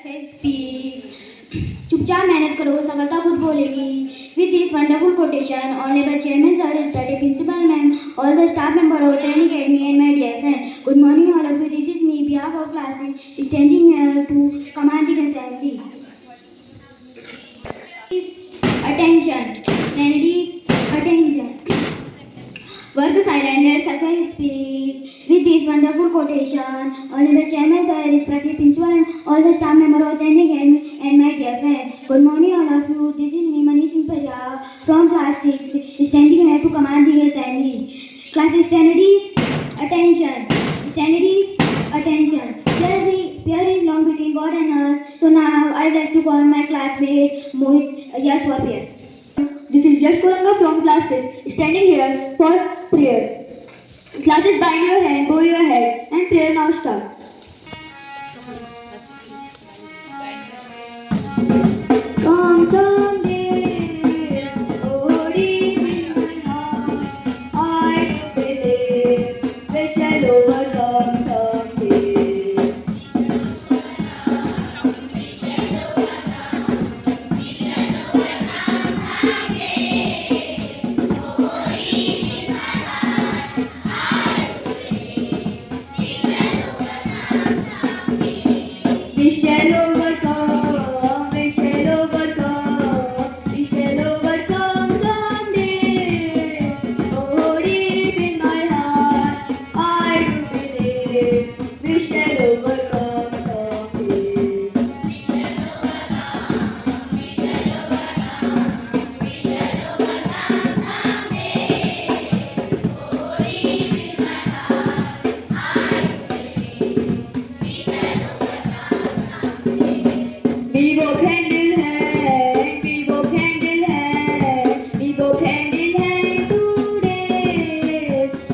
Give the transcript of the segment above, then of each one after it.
Speak. चुपचाप मेहनत करो सफलता खुद बोलेगी. With this wonderful quotation, Honorable Chairman Sir, Study Principal Ma'am, all the staff members of Training Academy and my dear friend, good morning all of you. This is me, behalf of classes, standing here to command the assembly. Attention, ladies, attention. Work silent, let success speak. With this wonderful quotation, Honorable Chairman Sir, respected principal and all the staff members of Training Academy and my dear friend, good morning all of you. This is me, Manish Simparya from class 6, standing here to command the assembly. Class standards, attention. Standards, attention. There is long between God and us. So now I'd like to call my classmate Mohit Yashwapir. This is Yash Kuranga from class 6, standing here for prayer. Classes, bind your hand, bow your head, and prayer now start. Come someday, oh deep in my heart, I do believe we shall overcome someday. We shall overcome, we shall overcome, we shall overcome someday. Oh, deep in my heart, I do believe we shall overcome someday. We walk hand in hand, we walk hand in hand, we walk hand in hand today.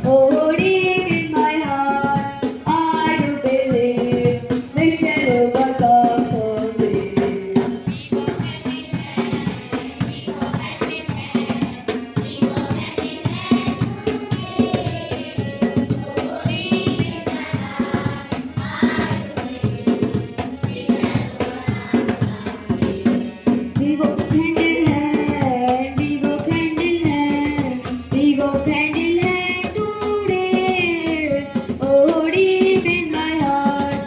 Oh, deep in my heart, I do believe we shall overcome someday. We walk hand in hand, we walk hand in hand, we walk hand in hand today. Oh, deep in my heart,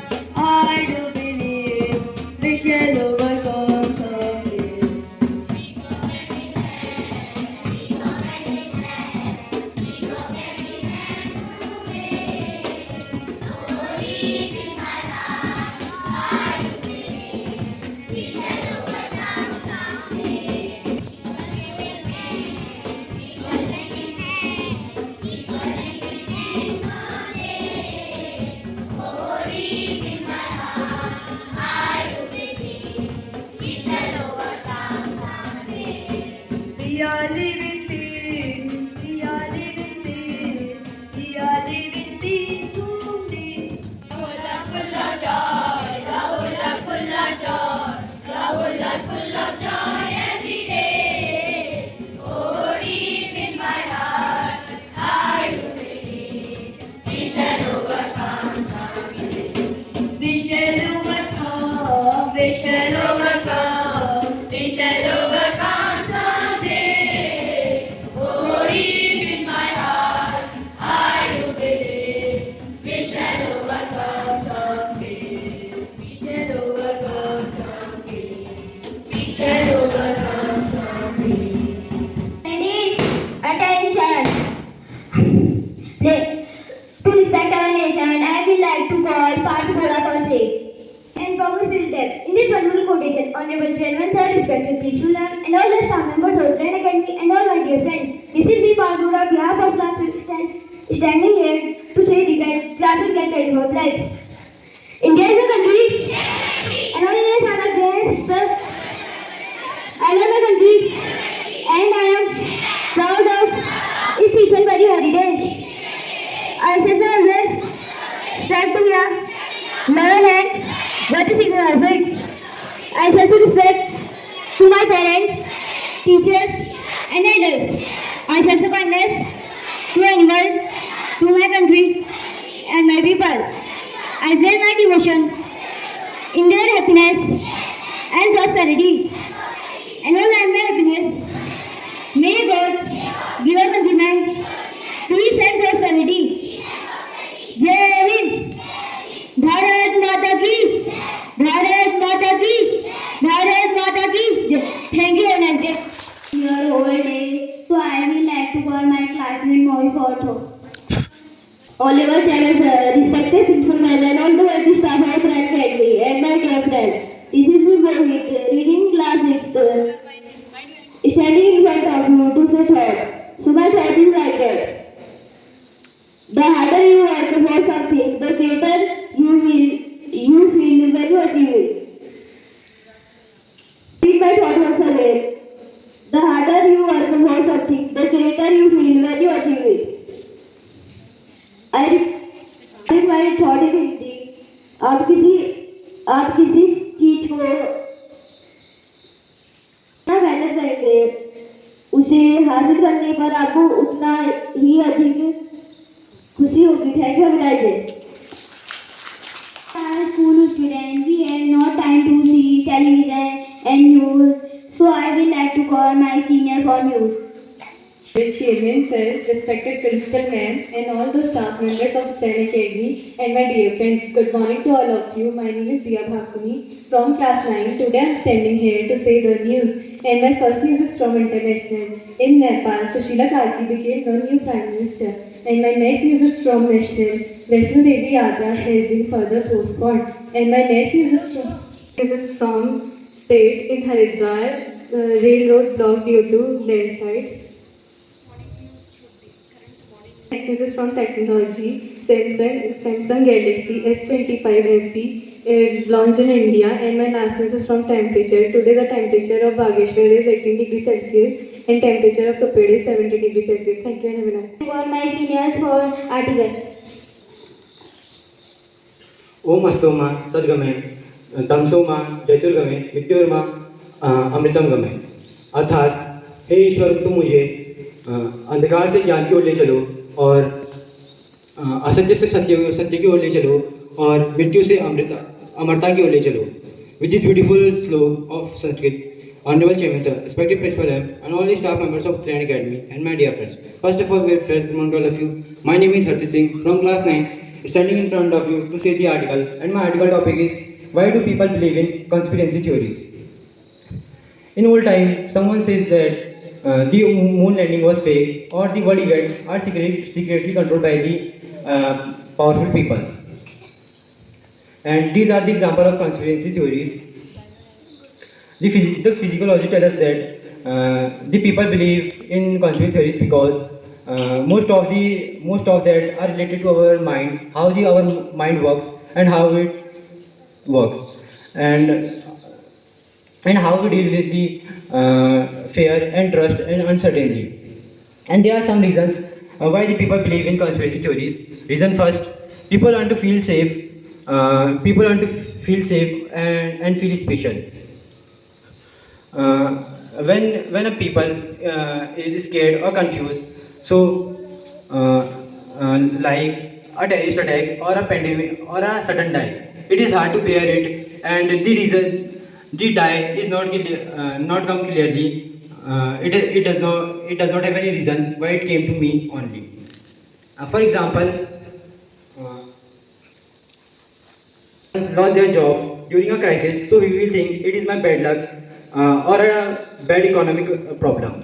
I do believe we shall overcome someday. We are living peace, we are living peace, we are living peace today. We shall overcome, we shall overcome, we shall overcome someday. Oh, deep in my heart, I do believe we shall overcome someday. We shall overcome someday. We shall overcome someday. Ladies, attention. To respect our nation, I would like to call Patipura for praise and progress will depth. In this wonderful quotation, Honorable Chairman Sir, respected principal and all the staff members of Training Academy and all my dear friends, this is me Patipura, behalf of class 5 standing here to say that classes get ready for life. India is a country and all Indians are our parents, sir. I love my country and I am proud of its each and every heritage. I say always strive to learn and what is significant. I also respect to my parents, teachers, and elders. I show kindness to animals, to my country, and my people. I bear my devotion in their happiness and prosperity. And all and my happiness. May God give our countrymen peace and prosperity. Jai Hind. Bharat माता की, भारत माता की, भारत माता की. Thank you and nice day. Your old day, so I will like to call my classmate Mohi Fortho. Oliver Chavez, respected principal man and all the worthy staff of Brand Academy and my dear friends. This is the Mohit, reading class 6th, standing in front of you to say thought. So my thought is like that. The harder you work for something, the greater you feel when you achieve it. Read my thought once again. The harder you work for something, the greater you feel when you achieve it. I read my thought in Hindi. आप किसी चीज को इतना मेहनत करेंगे, उसे हासिल करने पर आपको उतना ही अधिक खुशी होगी. Thank you everyone. As school student, we have no time to see television and news, so I will like to call my senior for news. With chairman, sir, respected principal ma'am, and all the staff members of China Academy, and my dear friends, good morning to all of you. My name is Diya Bhakuni from class 9. Today I am standing here to say the news, and my first news is from international. In Nepal, Sushila Karki became the new prime minister, and my next news is from national. Vaishno Devi Yatra has been further postponed, and my next news is from state in Haridwar, railroad blocked due to landslide. This is from technology. Samsung Galaxy S25 FE launched in India, and my last news is from temperature. Today the temperature of Bageshwar is 18 degrees Celsius and temperature of Tuped is 17 degrees Celsius. Thank you and have a nice day. For my seniors for article. ओम अस्तोमा सद्गमे तमसोमा जयतुर्गमे मृत्युर्मा अमृतम गमे. अर्थात हे ईश्वर, तुम मुझे अंधकार से ज्ञान की ओर ले चलो और असत्य से सत्य की ओर ले चलो और मृत्यु से अमरता की ओर ले चलो. With this beautiful slogan of Sanskrit, Honorable Chairman Sir, respected Principal M, and all the staff members of Training Academy, and my dear friends. First of all, very fresh good morning to all of you. My name is Harshit Singh from class 9, standing in front of you to say the article, and my article topic is why do people believe in conspiracy theories? In old time, someone says that the moon landing was fake, or the world events are secretly controlled by the powerful peoples. And these are the example of conspiracy theories. The physiology tells us that the people believe in conspiracy theories because most of that are related to our mind, how our mind works and how it works, and how we deal with the fear and trust and uncertainty. And there are some reasons why the people believe in conspiracy theories. Reason first, people want to feel safe. People want to feel safe and feel special. When a people is scared or confused, so like a terrorist attack or a pandemic or a sudden die, it is hard to bear it, and the reason the die is not come clearly. It does not have any reason why it came to me only. For example, lost their job during a crisis, so we will think it is my bad luck or a bad economic problem.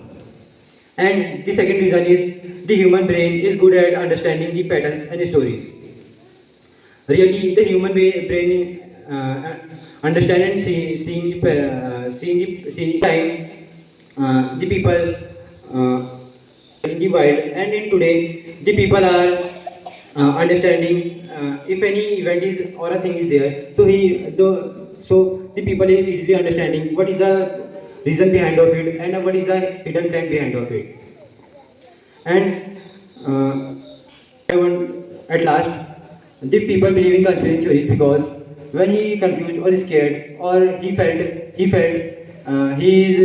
And the second reason is the human brain is good at understanding the patterns and stories. Really, the human brain understand and seeing time the people in the wild, and in today the people are understanding if any event is or a thing is there, so the people is easily understanding what is the reason behind of it and what is the hidden plan behind of it. And at last, the people believe in conspiracy theories because when he confused or scared or he felt he is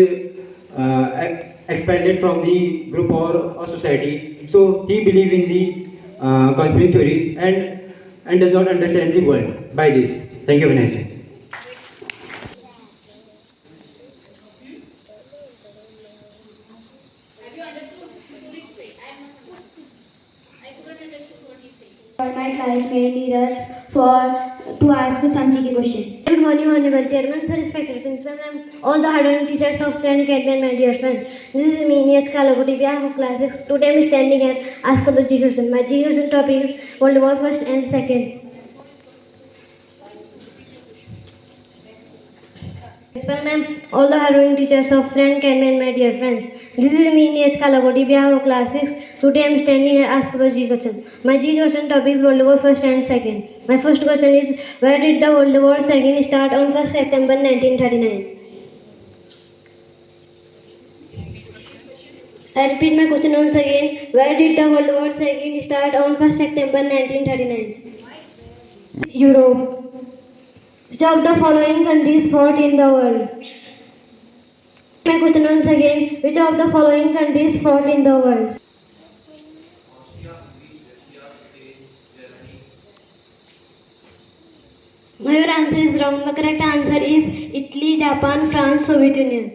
expanded from the group or society, so he believe in the conspiracy theories and does not understand the world by this. Thank you, very nice day. My classmate Neeraj to ask some cheeky question. Good morning, Honorable Chairman, Sir, respected Principal, Ma'am, all the hardworking teachers of Trent Academy and my dear friends. This is me, Neeraj Kalapudi, behalf of Class 6. Today I am standing here ask the G question. My G question topic is World War First and Second. Principal, Ma'am, all the hardworking teachers of Trent Academy and my dear friends. This is me, Neeraj Kalapudi, behalf of Class 6. Today I am standing here ask the G question. My G question topic is World War First and Second. My first question is, where did the World War II start on 1st September 1939? I repeat my question once again. Where did the World War II start on 1st September 1939? Europe. Which of the following countries fought in the world? My question once again. Which of the following countries fought in the world? No, your answer is wrong. The correct answer is Italy, Japan, France, Soviet Union.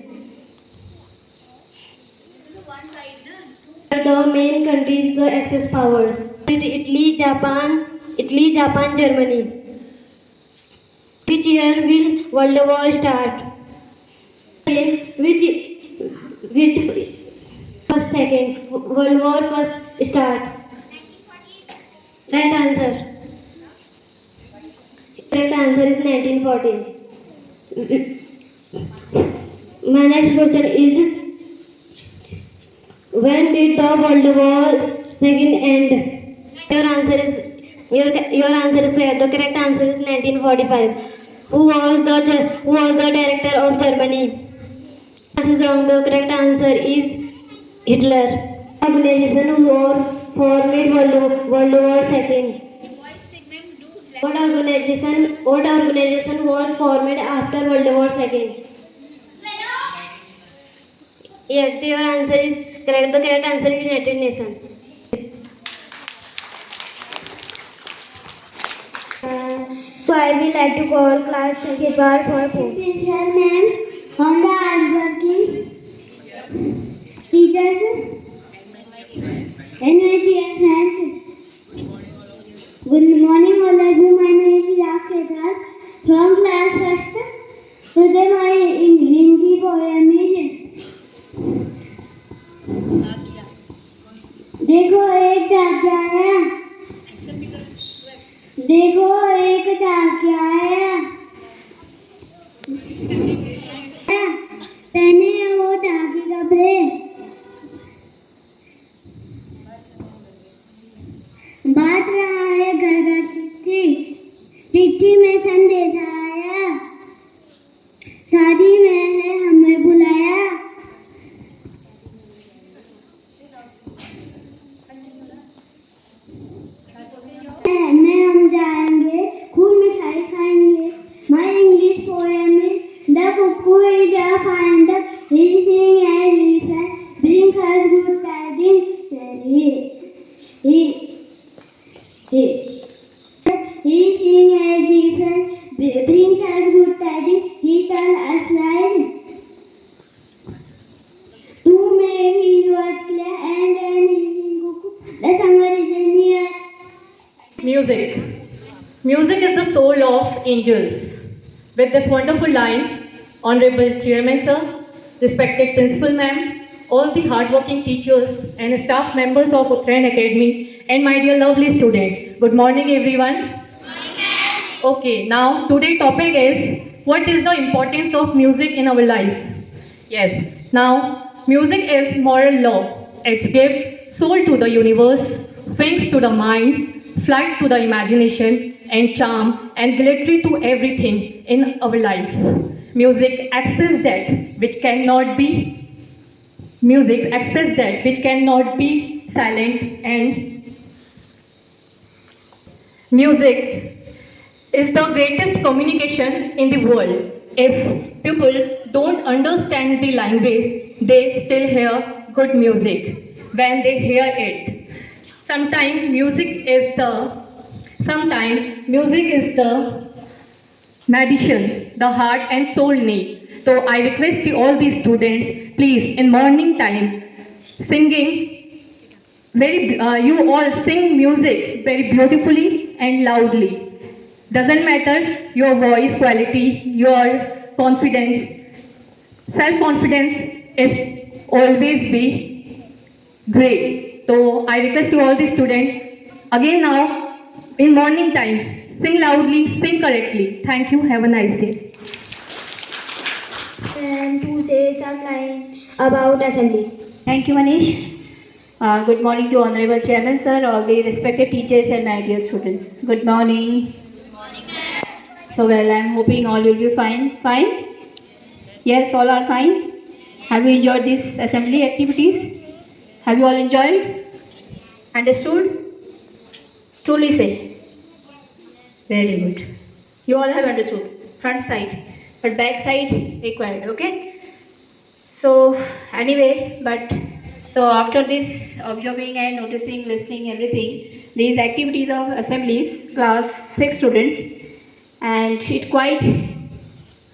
The main countries, the Axis powers. Italy, Japan, Germany. Which year will World War start? Which first second World War first start? Right answer. Correct answer is 1914. My next question is, when did the World War II end? Your answer is correct. The correct answer is 1945. Who was the director of Germany? This is wrong. The correct answer is Hitler. Organization was formed World War II. What organization was formed after World War II? Yes, your answer is correct. The correct answer is United Nations. So I will like to call class 25 for Principal Ma'am, on the hardworking teachers and my dear friends. Good morning, all of you. My name is Rakesh from class first. Today my Hindi poem is देखो एक डाकिया आया, देखो एक डाकिया आया, पहने वो डाकी कपड़े, बांट रहा है घर घर चिट्ठी, चिट्ठी में संदेश आया, शादी में है हमें बुलाया, में हम जाएंगे, खूब मिठाई खाएंगे. My English poem is the cuckoo is a finder, he sing and he fly, bring us good tidings. He sing and he fly, bring us good tidings. He tell us lies. To make his words clear and then he sing cuckoo. The summer is near. Music. Music is the soul of angels. With this wonderful line, Honorable Chairman Sir, respected Principal Ma'am, all the hardworking teachers and staff members of Uttarayan Academy, and my dear lovely students, good morning everyone. Okay, now today's topic is, what is the importance of music in our life? Yes, now music is moral law. It gives soul to the universe, wings to the mind, flight to the imagination, and charm and glittery to everything in our life. Music expresses that which cannot be silent, and music is the greatest communication in the world. If people don't understand the language, they still hear good music when they hear it. Sometimes music is the medicine the heart and soul need. So I request all the students, please, in morning time, singing you all sing music very beautifully and loudly. Doesn't matter your voice quality, your confidence. Self-confidence is always be great. So I request to all the students, again now, in morning time, sing loudly, sing correctly. Thank you. Have a nice day. And to say some line about assembly. Thank you, Manish. Good morning to Honorable Chairman, sir, all the respected teachers and my dear students. Good morning. So well, I'm hoping all will be fine. Fine? Yes, all are fine. Have you enjoyed these assembly activities? Have you all enjoyed? Understood? Truly say. Very good. You all have understood. Front side, but back side required. Okay. So anyway, but so after this observing and noticing, listening, everything, these activities of assemblies, class 6 students, and it quite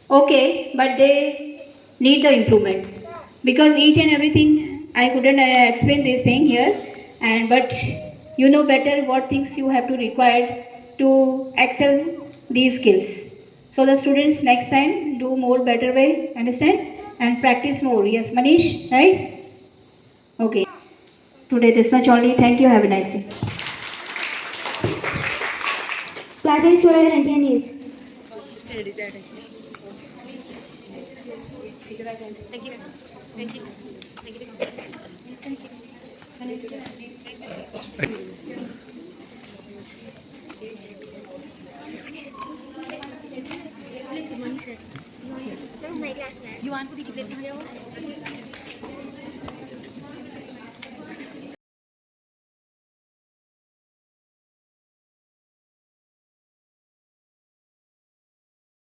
okay, but they need the improvement because each and everything I couldn't explain this thing here, and but you know better what things you have to require to excel these skills. So the students next time do more better way, understand, and practice more. Yes, Manish, right? Okay. Today this much only. Thank you. Have a nice day. Class 8 student attendees. You want to the place?